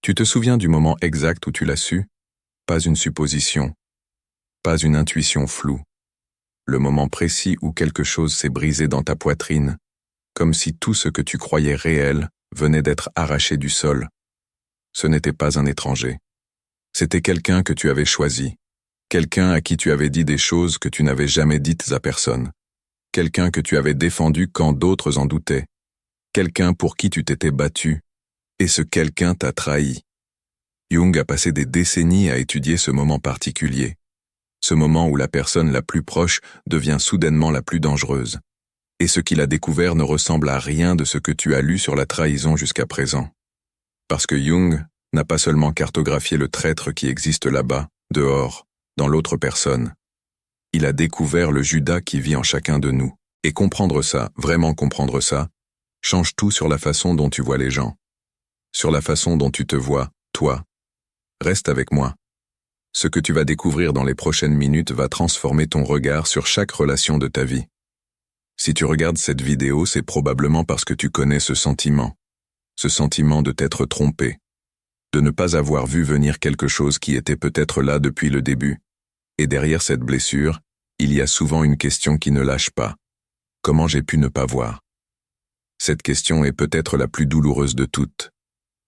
Tu te souviens du moment exact où tu l'as su? Pas une supposition, pas une intuition floue. Le moment précis où quelque chose s'est brisé dans ta poitrine, comme si tout ce que tu croyais réel venait d'être arraché du sol. Ce n'était pas un étranger. C'était quelqu'un que tu avais choisi, quelqu'un à qui tu avais dit des choses que tu n'avais jamais dites à personne, quelqu'un que tu avais défendu quand d'autres en doutaient, quelqu'un pour qui tu t'étais battu, et ce quelqu'un t'a trahi. Jung a passé des décennies à étudier ce moment particulier, ce moment où la personne la plus proche devient soudainement la plus dangereuse. Et ce qu'il a découvert ne ressemble à rien de ce que tu as lu sur la trahison jusqu'à présent. Parce que Jung n'a pas seulement cartographié le traître qui existe là-bas, dehors, dans l'autre personne. Il a découvert le Judas qui vit en chacun de nous. Et comprendre ça, vraiment comprendre ça, change tout sur la façon dont tu vois les gens. Sur la façon dont tu te vois, toi. Reste avec moi. Ce que tu vas découvrir dans les prochaines minutes va transformer ton regard sur chaque relation de ta vie. Si tu regardes cette vidéo, c'est probablement parce que tu connais ce sentiment de t'être trompé, de ne pas avoir vu venir quelque chose qui était peut-être là depuis le début. Et derrière cette blessure, il y a souvent une question qui ne lâche pas. Comment j'ai pu ne pas voir? Cette question est peut-être la plus douloureuse de toutes,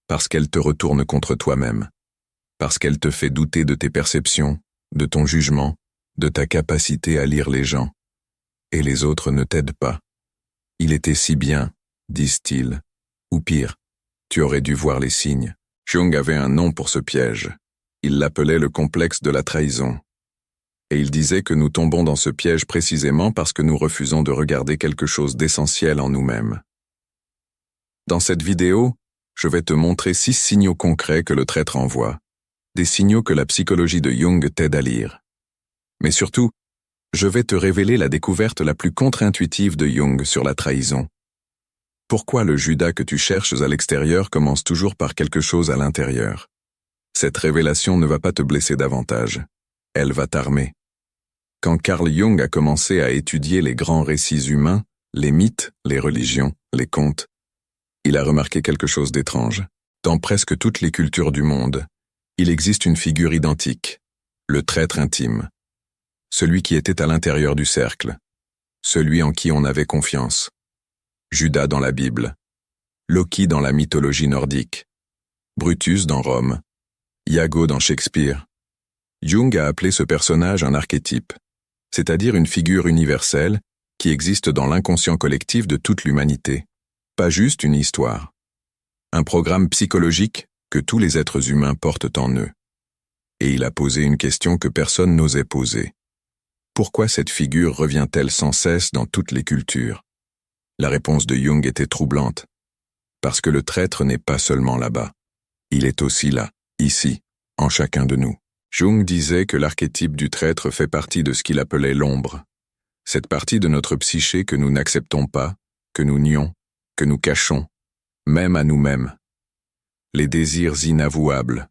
parce qu'elle te retourne contre toi-même, parce qu'elle te fait douter de tes perceptions, de ton jugement, de ta capacité à lire les gens. Et les autres ne t'aident pas. Il était si bien, disent-ils. Ou pire, tu aurais dû voir les signes. Jung avait un nom pour ce piège. Il l'appelait le complexe de la trahison. Et il disait que nous tombons dans ce piège précisément parce que nous refusons de regarder quelque chose d'essentiel en nous-mêmes. Dans cette vidéo, je vais te montrer 6 signaux concrets que le traître envoie. Des signaux que la psychologie de Jung t'aide à lire. Mais surtout, je vais te révéler la découverte la plus contre-intuitive de Jung sur la trahison. Pourquoi le Judas que tu cherches à l'extérieur commence toujours par quelque chose à l'intérieur? Cette révélation ne va pas te blesser davantage. Elle va t'armer. Quand Carl Jung a commencé à étudier les grands récits humains, les mythes, les religions, les contes, il a remarqué quelque chose d'étrange. Dans presque toutes les cultures du monde, il existe une figure identique, le traître intime. Celui qui était à l'intérieur du cercle, celui en qui on avait confiance. Judas dans la Bible, Loki dans la mythologie nordique, Brutus dans Rome, Iago dans Shakespeare. Jung a appelé ce personnage un archétype, c'est-à-dire une figure universelle qui existe dans l'inconscient collectif de toute l'humanité, pas juste une histoire. Un programme psychologique que tous les êtres humains portent en eux. Et il a posé une question que personne n'osait poser. Pourquoi cette figure revient-elle sans cesse dans toutes les cultures? La réponse de Jung était troublante. Parce que le traître n'est pas seulement là-bas. Il est aussi là, ici, en chacun de nous. Jung disait que l'archétype du traître fait partie de ce qu'il appelait l'ombre. Cette partie de notre psyché que nous n'acceptons pas, que nous nions, que nous cachons, même à nous-mêmes. Les désirs inavouables,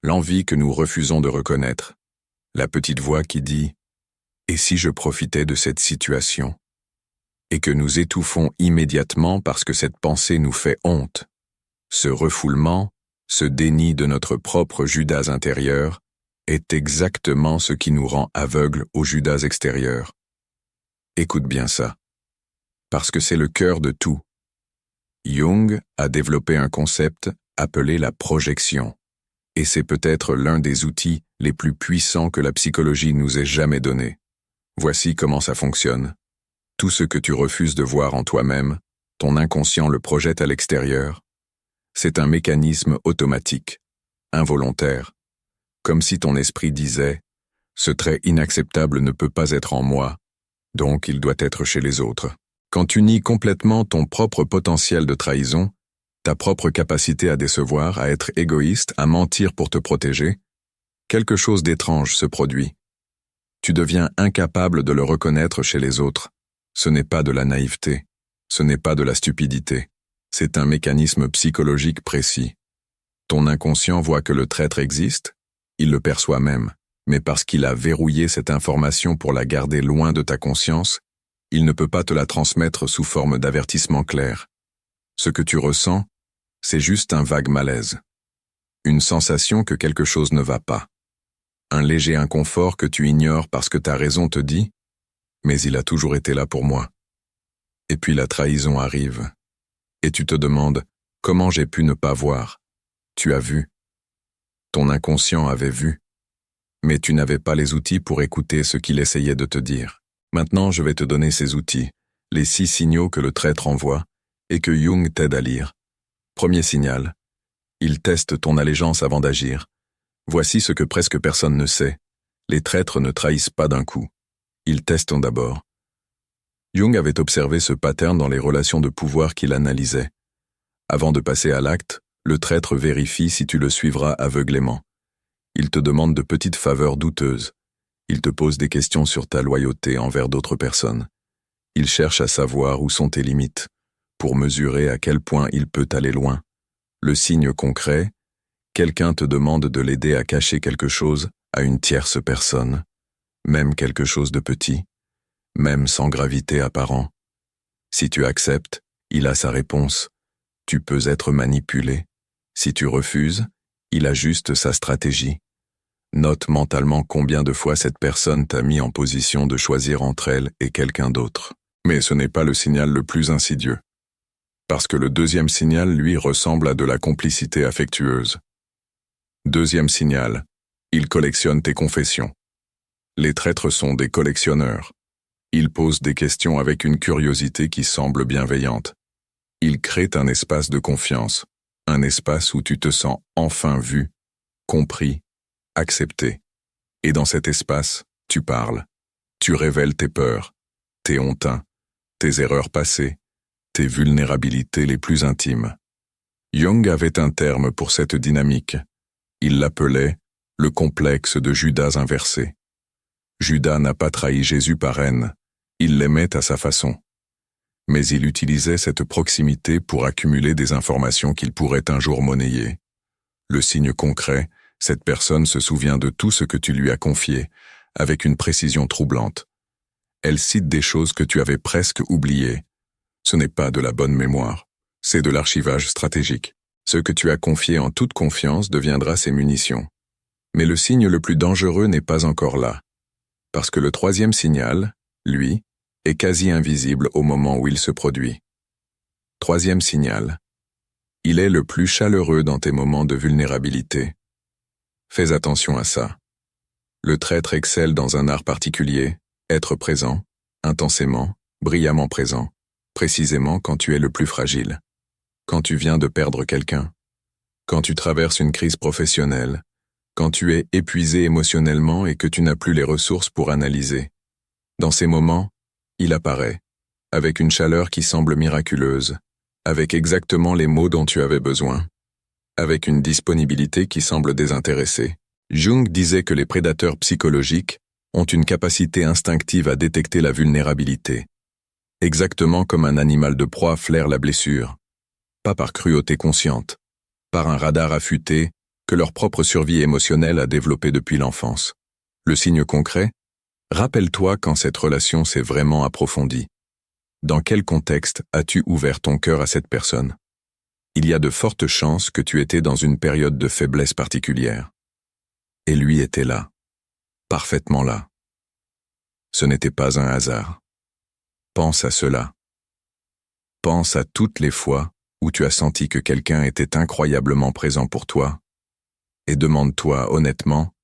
l'envie que nous refusons de reconnaître. La petite voix qui dit « Et si je profitais de cette situation ?» et que nous étouffons immédiatement parce que cette pensée nous fait honte. Ce refoulement, ce déni de notre propre Judas intérieur, est exactement ce qui nous rend aveugles au Judas extérieur. Écoute bien ça. Parce que c'est le cœur de tout. Jung a développé un concept appelé la projection. Et c'est peut-être l'un des outils les plus puissants que la psychologie nous ait jamais donné. Voici comment ça fonctionne. Tout ce que tu refuses de voir en toi-même, ton inconscient le projette à l'extérieur. C'est un mécanisme automatique, involontaire. Comme si ton esprit disait « Ce trait inacceptable ne peut pas être en moi, donc il doit être chez les autres ». Quand tu nies complètement ton propre potentiel de trahison, ta propre capacité à décevoir, à être égoïste, à mentir pour te protéger, quelque chose d'étrange se produit. Tu deviens incapable de le reconnaître chez les autres. Ce n'est pas de la naïveté, ce n'est pas de la stupidité, c'est un mécanisme psychologique précis. Ton inconscient voit que le traître existe, il le perçoit même, mais parce qu'il a verrouillé cette information pour la garder loin de ta conscience, il ne peut pas te la transmettre sous forme d'avertissement clair. Ce que tu ressens, c'est juste un vague malaise. une sensation que quelque chose ne va pas. Un léger inconfort que tu ignores parce que ta raison te dit « mais il a toujours été là pour moi ». Et puis la trahison arrive. Et tu te demandes « comment j'ai pu ne pas voir ?» Tu as vu. Ton inconscient avait vu. Mais tu n'avais pas les outils pour écouter ce qu'il essayait de te dire. Maintenant, je vais te donner ces outils, les 6 signaux que le traître envoie et que Jung t'aide à lire. Premier signal. Il teste ton allégeance avant d'agir. Voici ce que presque personne ne sait. Les traîtres ne trahissent pas d'un coup. Ils testent d'abord. Jung avait observé ce pattern dans les relations de pouvoir qu'il analysait. Avant de passer à l'acte, le traître vérifie si tu le suivras aveuglément. Il te demande de petites faveurs douteuses. Il te pose des questions sur ta loyauté envers d'autres personnes. Il cherche à savoir où sont tes limites, pour mesurer à quel point il peut aller loin. Le signe concret, quelqu'un te demande de l'aider à cacher quelque chose à une tierce personne, même quelque chose de petit, même sans gravité apparent. Si tu acceptes, il a sa réponse. Tu peux être manipulé. Si tu refuses, il ajuste sa stratégie. Note mentalement combien de fois cette personne t'a mis en position de choisir entre elle et quelqu'un d'autre. Mais ce n'est pas le signal le plus insidieux. Parce que le deuxième signal, lui, ressemble à de la complicité affectueuse. Deuxième signal, il collectionne tes confessions. Les traîtres sont des collectionneurs. Ils posent des questions avec une curiosité qui semble bienveillante. Ils créent un espace de confiance, un espace où tu te sens enfin vu, compris, accepté. Et dans cet espace, tu parles. Tu révèles tes peurs, tes hontins, tes erreurs passées, tes vulnérabilités les plus intimes. Jung avait un terme pour cette dynamique. Il l'appelait le complexe de Judas inversé. Judas n'a pas trahi Jésus par haine, il l'aimait à sa façon. Mais il utilisait cette proximité pour accumuler des informations qu'il pourrait un jour monnayer. Le signe concret, cette personne se souvient de tout ce que tu lui as confié, avec une précision troublante. Elle cite des choses que tu avais presque oubliées. Ce n'est pas de la bonne mémoire, c'est de l'archivage stratégique. Ce que tu as confié en toute confiance deviendra ses munitions. Mais le signe le plus dangereux n'est pas encore là. Parce que le troisième signal, lui, est quasi invisible au moment où il se produit. Troisième signal. Il est le plus chaleureux dans tes moments de vulnérabilité. Fais attention à ça. Le traître excelle dans un art particulier, être présent, intensément, brillamment présent, précisément quand tu es le plus fragile. Quand tu viens de perdre quelqu'un, quand tu traverses une crise professionnelle, quand tu es épuisé émotionnellement et que tu n'as plus les ressources pour analyser. Dans ces moments, il apparaît, avec une chaleur qui semble miraculeuse, avec exactement les mots dont tu avais besoin, avec une disponibilité qui semble désintéressée. Jung disait que les prédateurs psychologiques ont une capacité instinctive à détecter la vulnérabilité, exactement comme un animal de proie flaire la blessure, pas par cruauté consciente, par un radar affûté que leur propre survie émotionnelle a développé depuis l'enfance. Le signe concret, rappelle-toi quand cette relation s'est vraiment approfondie. Dans quel contexte as-tu ouvert ton cœur à cette personne? Il y a de fortes chances que tu étais dans une période de faiblesse particulière. Et lui était là, parfaitement là. Ce n'était pas un hasard. Pense à cela. Pense à toutes les fois où tu as senti que quelqu'un était incroyablement présent pour toi, et demande-toi honnêtement,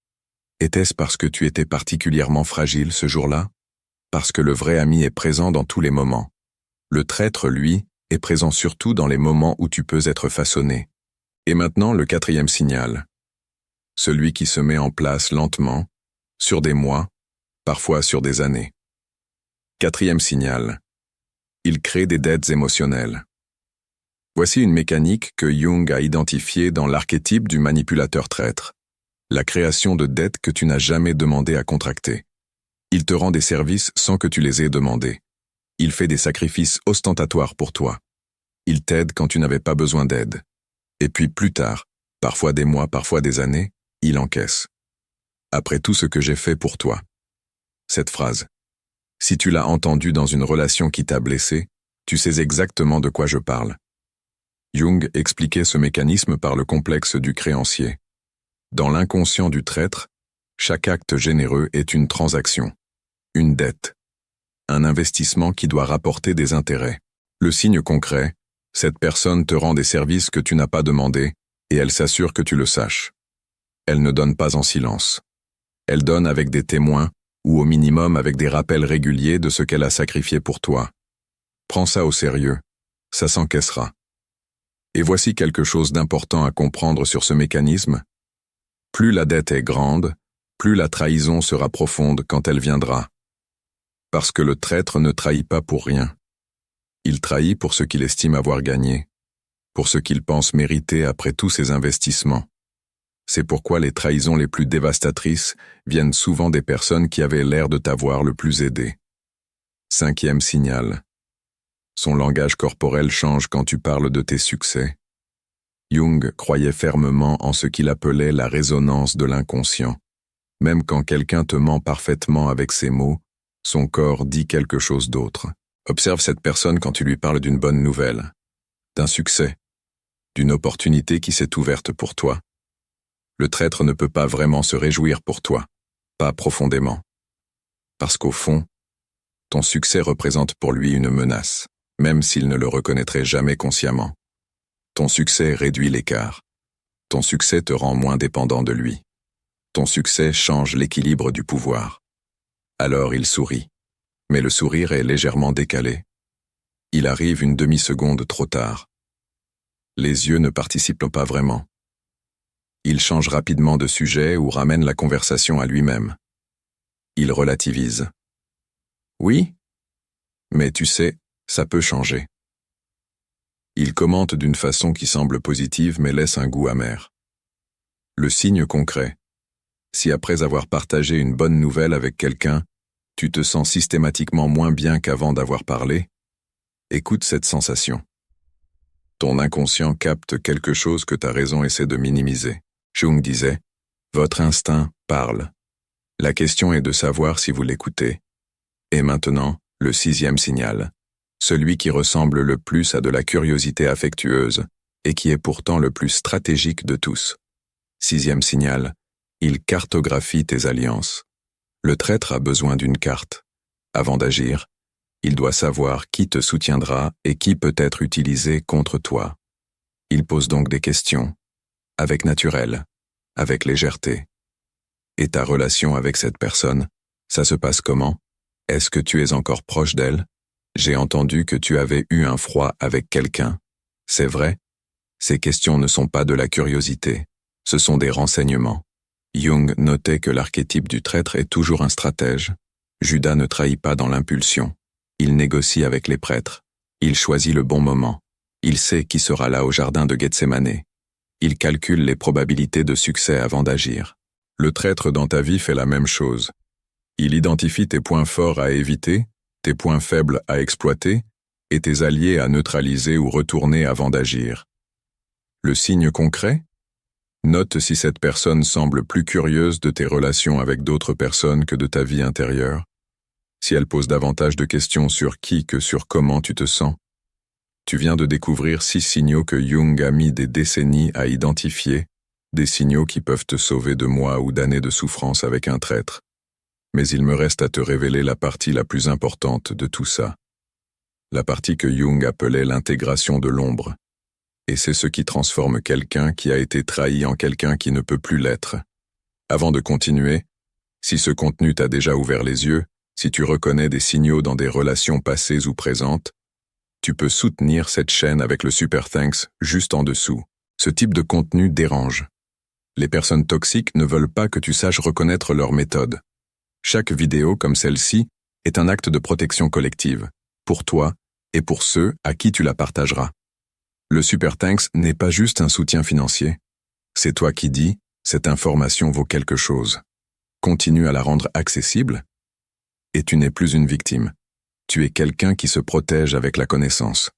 était-ce parce que tu étais particulièrement fragile ce jour-là? Parce que le vrai ami est présent dans tous les moments. Le traître, lui, est présent surtout dans les moments où tu peux être façonné. Et maintenant, le quatrième signal. Celui qui se met en place lentement, sur des mois, parfois sur des années. Quatrième signal. Il crée des dettes émotionnelles. Voici une mécanique que Jung a identifiée dans l'archétype du manipulateur traître. La création de dettes que tu n'as jamais demandé à contracter. Il te rend des services sans que tu les aies demandés. Il fait des sacrifices ostentatoires pour toi. Il t'aide quand tu n'avais pas besoin d'aide. Et puis plus tard, parfois des mois, parfois des années, il encaisse. Après tout ce que j'ai fait pour toi. Cette phrase. Si tu l'as entendue dans une relation qui t'a blessé, tu sais exactement de quoi je parle. Jung expliquait ce mécanisme par le complexe du créancier. Dans l'inconscient du traître, chaque acte généreux est une transaction, une dette, un investissement qui doit rapporter des intérêts. Le signe concret, cette personne te rend des services que tu n'as pas demandés et elle s'assure que tu le saches. Elle ne donne pas en silence. Elle donne avec des témoins ou au minimum avec des rappels réguliers de ce qu'elle a sacrifié pour toi. Prends ça au sérieux, ça s'encaissera. Et voici quelque chose d'important à comprendre sur ce mécanisme. Plus la dette est grande, plus la trahison sera profonde quand elle viendra. Parce que le traître ne trahit pas pour rien. Il trahit pour ce qu'il estime avoir gagné, pour ce qu'il pense mériter après tous ses investissements. C'est pourquoi les trahisons les plus dévastatrices viennent souvent des personnes qui avaient l'air de t'avoir le plus aidé. 5e signal. Son langage corporel change quand tu parles de tes succès. Jung croyait fermement en ce qu'il appelait la résonance de l'inconscient. Même quand quelqu'un te ment parfaitement avec ses mots, son corps dit quelque chose d'autre. Observe cette personne quand tu lui parles d'une bonne nouvelle, d'un succès, d'une opportunité qui s'est ouverte pour toi. Le traître ne peut pas vraiment se réjouir pour toi, pas profondément. Parce qu'au fond, ton succès représente pour lui une menace, même s'il ne le reconnaîtrait jamais consciemment. Ton succès réduit l'écart. Ton succès te rend moins dépendant de lui. Ton succès change l'équilibre du pouvoir. Alors il sourit. Mais le sourire est légèrement décalé. Il arrive une demi-seconde trop tard. Les yeux ne participent pas vraiment. Il change rapidement de sujet ou ramène la conversation à lui-même. Il relativise. Oui, mais tu sais, ça peut changer. Il commente d'une façon qui semble positive mais laisse un goût amer. Le signe concret. Si après avoir partagé une bonne nouvelle avec quelqu'un, tu te sens systématiquement moins bien qu'avant d'avoir parlé, écoute cette sensation. Ton inconscient capte quelque chose que ta raison essaie de minimiser. Jung disait, « Votre instinct parle. La question est de savoir si vous l'écoutez. » Et maintenant, le 6e signal. Celui qui ressemble le plus à de la curiosité affectueuse et qui est pourtant le plus stratégique de tous. 6e signal. Il cartographie tes alliances. Le traître a besoin d'une carte. Avant d'agir, il doit savoir qui te soutiendra et qui peut être utilisé contre toi. Il pose donc des questions, avec naturel, avec légèreté. Et ta relation avec cette personne, ça se passe comment? Est-ce que tu es encore proche d'elle? J'ai entendu que tu avais eu un froid avec quelqu'un. C'est vrai? Ces questions ne sont pas de la curiosité, ce sont des renseignements. Jung notait que l'archétype du traître est toujours un stratège. Judas ne trahit pas dans l'impulsion. Il négocie avec les prêtres. Il choisit le bon moment. Il sait qui sera là au jardin de Gethsémanée. Il calcule les probabilités de succès avant d'agir. Le traître dans ta vie fait la même chose. Il identifie tes points forts à éviter, tes points faibles à exploiter, et tes alliés à neutraliser ou retourner avant d'agir. Le signe concret? Note si cette personne semble plus curieuse de tes relations avec d'autres personnes que de ta vie intérieure. Si elle pose davantage de questions sur qui que sur comment tu te sens. Tu viens de découvrir 6 signaux que Jung a mis des décennies à identifier, des signaux qui peuvent te sauver de mois ou d'années de souffrance avec un traître. Mais il me reste à te révéler la partie la plus importante de tout ça. La partie que Jung appelait l'intégration de l'ombre. Et c'est ce qui transforme quelqu'un qui a été trahi en quelqu'un qui ne peut plus l'être. Avant de continuer, si ce contenu t'a déjà ouvert les yeux, si tu reconnais des signaux dans des relations passées ou présentes, tu peux soutenir cette chaîne avec le Super Thanks juste en dessous. Ce type de contenu dérange. Les personnes toxiques ne veulent pas que tu saches reconnaître leur méthode. Chaque vidéo comme celle-ci est un acte de protection collective, pour toi et pour ceux à qui tu la partageras. Le Super Thanks n'est pas juste un soutien financier. C'est toi qui dis, cette information vaut quelque chose. Continue à la rendre accessible, et tu n'es plus une victime. Tu es quelqu'un qui se protège avec la connaissance.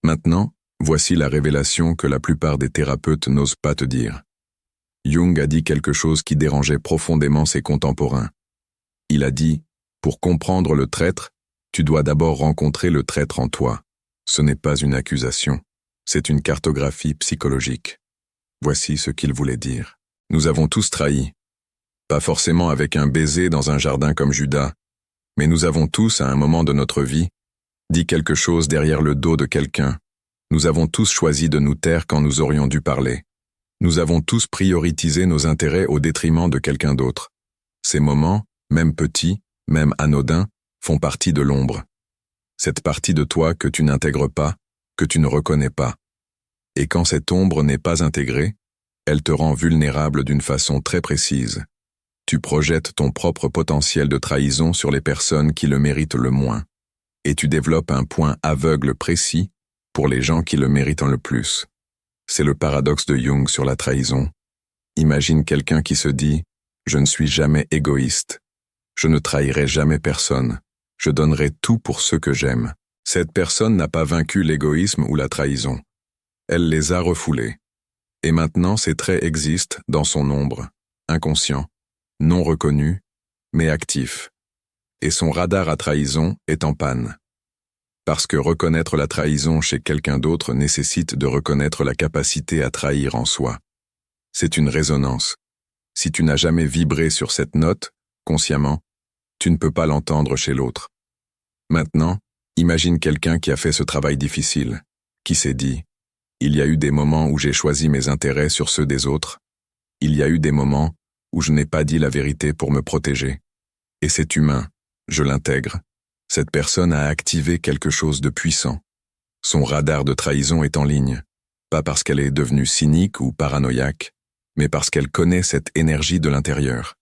Maintenant, voici la révélation que la plupart des thérapeutes n'osent pas te dire. Jung a dit quelque chose qui dérangeait profondément ses contemporains. Il a dit, pour comprendre le traître, tu dois d'abord rencontrer le traître en toi. Ce n'est pas une accusation. C'est une cartographie psychologique. Voici ce qu'il voulait dire. Nous avons tous trahi. Pas forcément avec un baiser dans un jardin comme Judas, mais nous avons tous, à un moment de notre vie, dit quelque chose derrière le dos de quelqu'un. Nous avons tous choisi de nous taire quand nous aurions dû parler. Nous avons tous prioritisé nos intérêts au détriment de quelqu'un d'autre. Ces moments, même petits, même anodins, font partie de l'ombre. Cette partie de toi que tu n'intègres pas, que tu ne reconnais pas. Et quand cette ombre n'est pas intégrée, elle te rend vulnérable d'une façon très précise. Tu projettes ton propre potentiel de trahison sur les personnes qui le méritent le moins. Et tu développes un point aveugle précis pour les gens qui le méritent le plus. C'est le paradoxe de Jung sur la trahison. Imagine quelqu'un qui se dit « Je ne suis jamais égoïste. Je ne trahirai jamais personne. Je donnerai tout pour ceux que j'aime. » Cette personne n'a pas vaincu l'égoïsme ou la trahison. Elle les a refoulés. Et maintenant ces traits existent dans son ombre, inconscient, non reconnu, mais actif. Et son radar à trahison est en panne. Parce que reconnaître la trahison chez quelqu'un d'autre nécessite de reconnaître la capacité à trahir en soi. C'est une résonance. Si tu n'as jamais vibré sur cette note, consciemment, tu ne peux pas l'entendre chez l'autre. Maintenant, imagine quelqu'un qui a fait ce travail difficile, qui s'est dit « Il y a eu des moments où j'ai choisi mes intérêts sur ceux des autres. Il y a eu des moments où je n'ai pas dit la vérité pour me protéger. Et c'est humain, je l'intègre. Cette personne a activé quelque chose de puissant. Son radar de trahison est en ligne, pas parce qu'elle est devenue cynique ou paranoïaque, mais parce qu'elle connaît cette énergie de l'intérieur.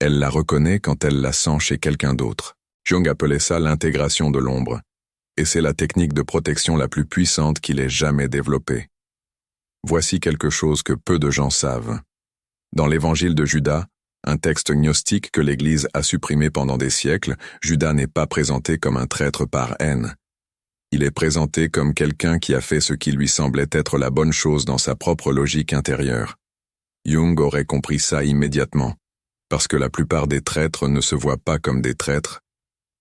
Elle la reconnaît quand elle la sent chez quelqu'un d'autre. Jung appelait ça l'intégration de l'ombre. Et c'est la technique de protection la plus puissante qu'il ait jamais développée. Voici quelque chose que peu de gens savent. Dans l'évangile de Judas, un texte gnostique que l'Église a supprimé pendant des siècles, Judas n'est pas présenté comme un traître par haine. Il est présenté comme quelqu'un qui a fait ce qui lui semblait être la bonne chose dans sa propre logique intérieure. Jung aurait compris ça immédiatement, parce que la plupart des traîtres ne se voient pas comme des traîtres.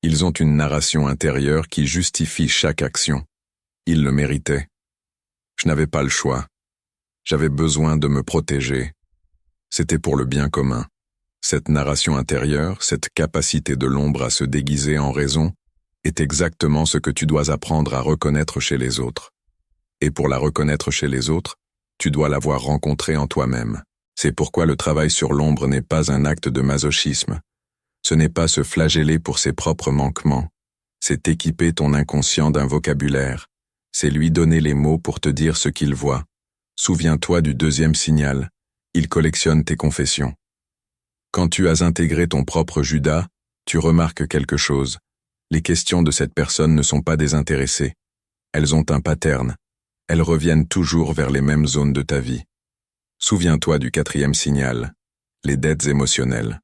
Ils ont une narration intérieure qui justifie chaque action. Ils le méritaient. Je n'avais pas le choix. J'avais besoin de me protéger. C'était pour le bien commun. Cette narration intérieure, cette capacité de l'ombre à se déguiser en raison, est exactement ce que tu dois apprendre à reconnaître chez les autres. Et pour la reconnaître chez les autres, tu dois l'avoir rencontrée en toi-même. C'est pourquoi le travail sur l'ombre n'est pas un acte de masochisme. Ce n'est pas se flageller pour ses propres manquements. C'est équiper ton inconscient d'un vocabulaire. C'est lui donner les mots pour te dire ce qu'il voit. Souviens-toi du deuxième signal. Il collectionne tes confessions. Quand tu as intégré ton propre Judas, tu remarques quelque chose. Les questions de cette personne ne sont pas désintéressées. Elles ont un pattern. Elles reviennent toujours vers les mêmes zones de ta vie. Souviens-toi du quatrième signal, les dettes émotionnelles.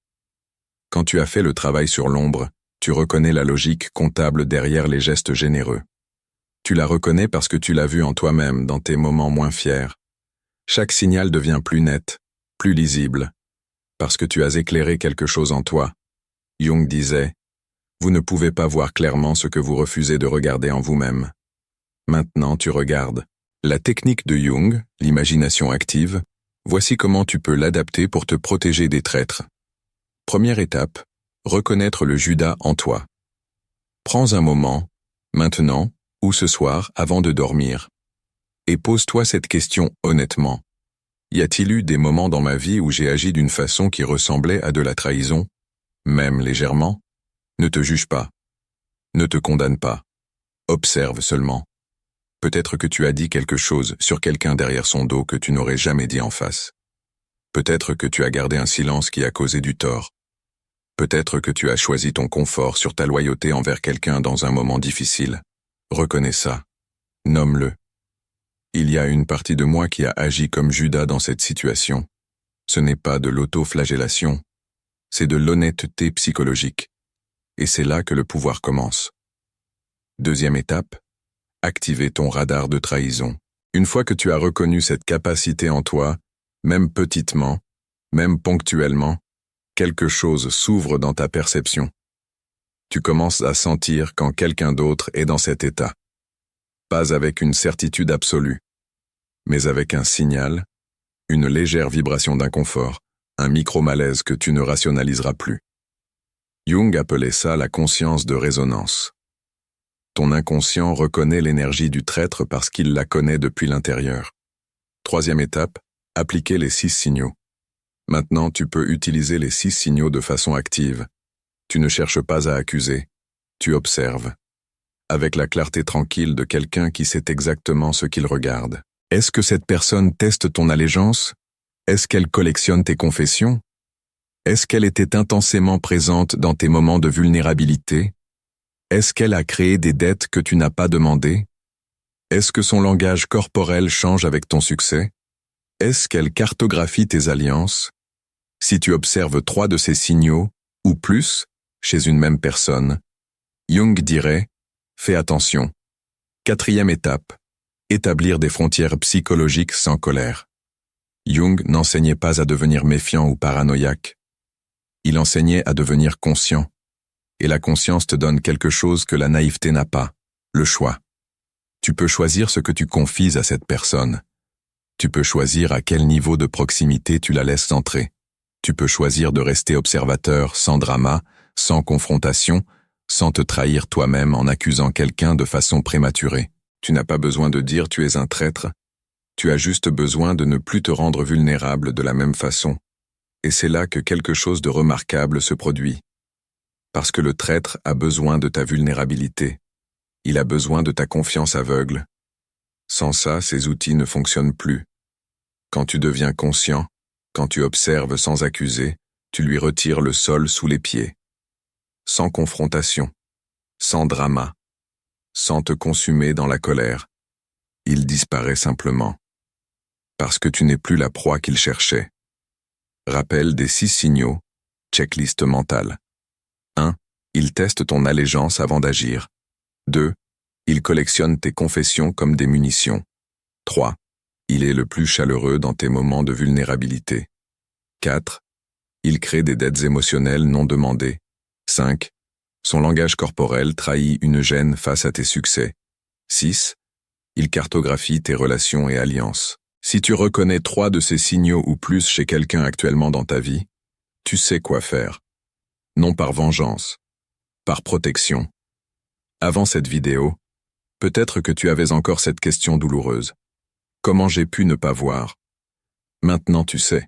Quand tu as fait le travail sur l'ombre, tu reconnais la logique comptable derrière les gestes généreux. Tu la reconnais parce que tu l'as vue en toi-même dans tes moments moins fiers. Chaque signal devient plus net, plus lisible, parce que tu as éclairé quelque chose en toi. Jung disait « Vous ne pouvez pas voir clairement ce que vous refusez de regarder en vous-même. Maintenant tu regardes. » La technique de Jung, l'imagination active, voici comment tu peux l'adapter pour te protéger des traîtres. Première étape, reconnaître le Judas en toi. Prends un moment, maintenant ou ce soir avant de dormir, et pose-toi cette question honnêtement. Y a-t-il eu des moments dans ma vie où j'ai agi d'une façon qui ressemblait à de la trahison, même légèrement? Ne te juge pas. Ne te condamne pas. Observe seulement. Peut-être que tu as dit quelque chose sur quelqu'un derrière son dos que tu n'aurais jamais dit en face. Peut-être que tu as gardé un silence qui a causé du tort. Peut-être que tu as choisi ton confort sur ta loyauté envers quelqu'un dans un moment difficile. Reconnais ça. Nomme-le. Il y a une partie de moi qui a agi comme Judas dans cette situation. Ce n'est pas de l'auto-flagellation. C'est de l'honnêteté psychologique. Et c'est là que le pouvoir commence. Deuxième étape, activer ton radar de trahison. Une fois que tu as reconnu cette capacité en toi, même petitement, même ponctuellement, quelque chose s'ouvre dans ta perception. Tu commences à sentir quand quelqu'un d'autre est dans cet état. Pas avec une certitude absolue, mais avec un signal, une légère vibration d'inconfort, un micro-malaise que tu ne rationaliseras plus. Jung appelait ça la conscience de résonance. Ton inconscient reconnaît l'énergie du traître parce qu'il la connaît depuis l'intérieur. Troisième étape, appliquer les 6 signaux. Maintenant, tu peux utiliser les 6 signaux de façon active. Tu ne cherches pas à accuser, tu observes. Avec la clarté tranquille de quelqu'un qui sait exactement ce qu'il regarde. Est-ce que cette personne teste ton allégeance? Est-ce qu'elle collectionne tes confessions? Est-ce qu'elle était intensément présente dans tes moments de vulnérabilité? Est-ce qu'elle a créé des dettes que tu n'as pas demandées? Est-ce que son langage corporel change avec ton succès? Est-ce qu'elle cartographie tes alliances? Si tu observes 3 de ces signaux, ou plus, chez une même personne, Jung dirait « Fais attention ». Quatrième étape, établir des frontières psychologiques sans colère. Jung n'enseignait pas à devenir méfiant ou paranoïaque. Il enseignait à devenir conscient. Et la conscience te donne quelque chose que la naïveté n'a pas, le choix. Tu peux choisir ce que tu confies à cette personne. Tu peux choisir à quel niveau de proximité tu la laisses entrer. Tu peux choisir de rester observateur sans drama, sans confrontation, sans te trahir toi-même en accusant quelqu'un de façon prématurée. Tu n'as pas besoin de dire tu es un traître. Tu as juste besoin de ne plus te rendre vulnérable de la même façon. Et c'est là que quelque chose de remarquable se produit. Parce que le traître a besoin de ta vulnérabilité. Il a besoin de ta confiance aveugle. Sans ça, ces outils ne fonctionnent plus. Quand tu deviens conscient, quand tu observes sans accuser, tu lui retires le sol sous les pieds. Sans confrontation, sans drama, sans te consumer dans la colère. Il disparaît simplement. Parce que tu n'es plus la proie qu'il cherchait. Rappel des 6 signaux, checklist mentale. 1. Il teste ton allégeance avant d'agir. 2. Il collectionne tes confessions comme des munitions. 3. Il est le plus chaleureux dans tes moments de vulnérabilité. 4. Il crée des dettes émotionnelles non demandées. 5. Son langage corporel trahit une gêne face à tes succès. 6. Il cartographie tes relations et alliances. Si tu reconnais 3 de ces signaux ou plus chez quelqu'un actuellement dans ta vie, tu sais quoi faire. Non par vengeance, par protection. Avant cette vidéo, peut-être que tu avais encore cette question douloureuse. Comment j'ai pu ne pas voir? Maintenant tu sais.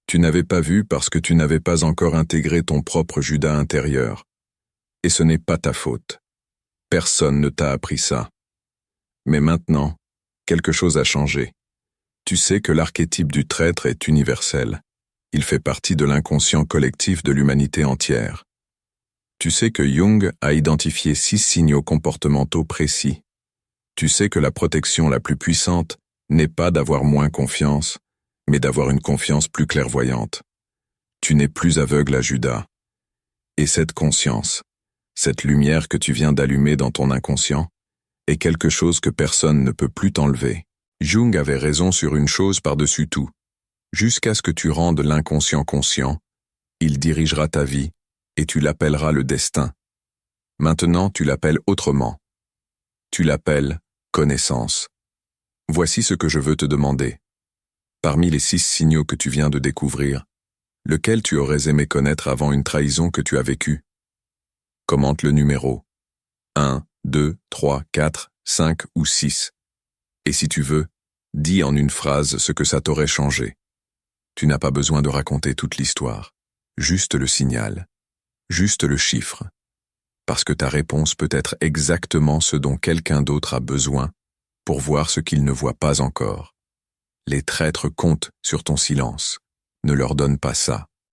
Tu n'avais pas vu parce que tu n'avais pas encore intégré ton propre Judas intérieur. Et ce n'est pas ta faute. Personne ne t'a appris ça. Mais maintenant, quelque chose a changé. Tu sais que l'archétype du traître est universel. Il fait partie de l'inconscient collectif de l'humanité entière. Tu sais que Jung a identifié 6 signaux comportementaux précis. Tu sais que la protection la plus puissante n'est pas d'avoir moins confiance, mais d'avoir une confiance plus clairvoyante. Tu n'es plus aveugle à Judas. Et cette conscience, cette lumière que tu viens d'allumer dans ton inconscient, est quelque chose que personne ne peut plus t'enlever. Jung avait raison sur une chose par-dessus tout. Jusqu'à ce que tu rendes l'inconscient conscient, il dirigera ta vie et tu l'appelleras le destin. Maintenant, tu l'appelles autrement. Tu l'appelles connaissance. Voici ce que je veux te demander. Parmi les 6 signaux que tu viens de découvrir, lequel tu aurais aimé connaître avant une trahison que tu as vécue? Commente le numéro 1, 2, 3, 4, 5 ou 6. Et si tu veux, dis en une phrase ce que ça t'aurait changé. Tu n'as pas besoin de raconter toute l'histoire, juste le signal, juste le chiffre, parce que ta réponse peut être exactement ce dont quelqu'un d'autre a besoin pour voir ce qu'il ne voit pas encore. Les traîtres comptent sur ton silence, ne leur donne pas ça.